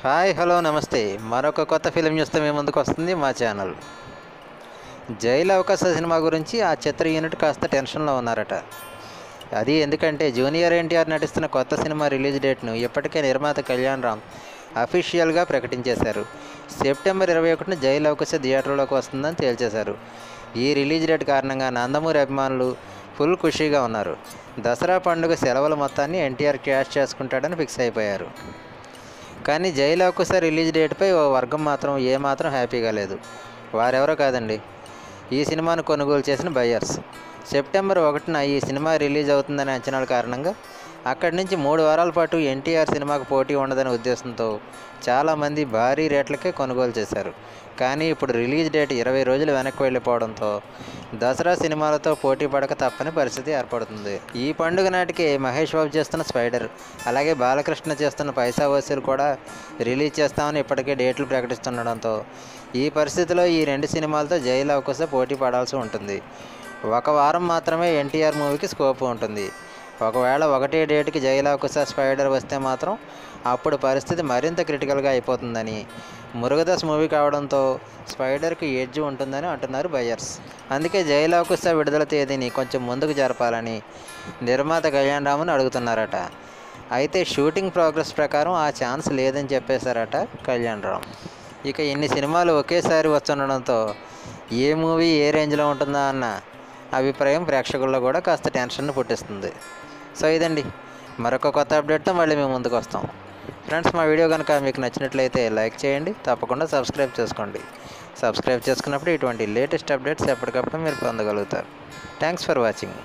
Hi hello నమస్తే. మరొక కొత్త ఫిలిం న్యూస్తో మీ ముందుకు వస్తుంది మా ఛానల్. జైలు అవకాశ సినిమా గురించి ఆ చిత్ర యూనిట్ కాస్త టెన్షన్లో ఉన్నారట. అది ఎందుకంటే జూనియర్ ఎన్టీఆర్ నటిస్తున్న కొత్త సినిమా రిలీజ్ డేట్ను ఇప్పటికే నిర్మాత కళ్యాణ్ రామ్ అఫీషియల్గా ప్రకటించేశారు. సెప్టెంబర్ 21న జైలు అవకాశ థియేటర్లోకి వస్తుందని తేల్చేశారు. ఈ రిలీజ్ డేట్ కారణంగా నందమూరి అభిమానులు ఫుల్ ఖుషీగా ఉన్నారు. దసరా పండుగ సెలవుల మొత్తాన్ని ఎన్టీఆర్ క్యాష్ చేసుకుంటాడని ఫిక్స్ అయిపోయారు. కానీ జైలు అవకాశ రిలీజ్ డేట్పై ఓ వర్గం మాత్రం ఏమాత్రం హ్యాపీగా లేదు. వారెవరో కాదండి, ఈ సినిమాను కొనుగోలు చేసిన బయ్యర్స్. సెప్టెంబర్ 1న ఈ సినిమా రిలీజ్ అవుతుందనే అంచనాల కారణంగా అక్కడి నుంచి 3 వారాల పాటు ఎన్టీఆర్ సినిమాకు పోటీ ఉండదనే ఉద్దేశంతో చాలామంది భారీ రేట్లకే కొనుగోలు చేశారు. కానీ ఇప్పుడు రిలీజ్ డేట్ 20 రోజులు వెనక్కి వెళ్ళిపోవడంతో దసరా సినిమాలతో పోటీ పడక తప్పని పరిస్థితి ఏర్పడుతుంది. ఈ పండుగ నాటికి మహేష్ బాబు చేస్తున్న స్పైడర్, అలాగే బాలకృష్ణ చేస్తున్న పైసా వసూలు కూడా రిలీజ్ చేస్తామని ఇప్పటికే డేట్లు ప్రకటిస్తుండడంతో ఈ పరిస్థితిలో ఈ 2 సినిమాలతో జైలు అవకాశ పోటీ పడాల్సి ఉంటుంది. 1 వారం మాత్రమే ఎన్టీఆర్ మూవీకి స్కోప్ ఉంటుంది. ఒకవేళ ఒకటే డేట్కి జైలు అవకాశ స్పైడర్ వస్తే మాత్రం అప్పుడు పరిస్థితి మరింత క్రిటికల్గా అయిపోతుందని, మురుగదాస్ మూవీ కావడంతో స్పైడర్కి ఎడ్జ్ ఉంటుందని అంటున్నారు బయ్యర్స్. అందుకే జైలు అవకాశ విడుదల తేదీని కొంచెం ముందుకు జరపాలని నిర్మాత కళ్యాణ్ రామ్ను అడుగుతున్నారట. అయితే షూటింగ్ ప్రోగ్రెస్ ప్రకారం ఆ ఛాన్స్ లేదని చెప్పేశారట కళ్యాణ్ రామ్. ఇక ఇన్ని సినిమాలు ఒకేసారి వస్తుండడంతో ఏ మూవీ ఏ రేంజ్లో ఉంటుందా అన్న అభిప్రాయం ప్రేక్షకుల్లో కూడా కాస్త టెన్షన్ను పుట్టిస్తుంది. సో ఇదండి, మరొక కొత్త అప్డేట్తో మళ్ళీ మేము ముందుకు వస్తాం. ఫ్రెండ్స్, మా వీడియో కనుక మీకు నచ్చినట్లయితే లైక్ చేయండి, తప్పకుండా సబ్స్క్రైబ్ చేసుకోండి. సబ్స్క్రైబ్ చేసుకున్నప్పుడు ఇటువంటి లేటెస్ట్ అప్డేట్స్ ఎప్పటికప్పుడు మీరు పొందగలుగుతారు. Thanks for watching.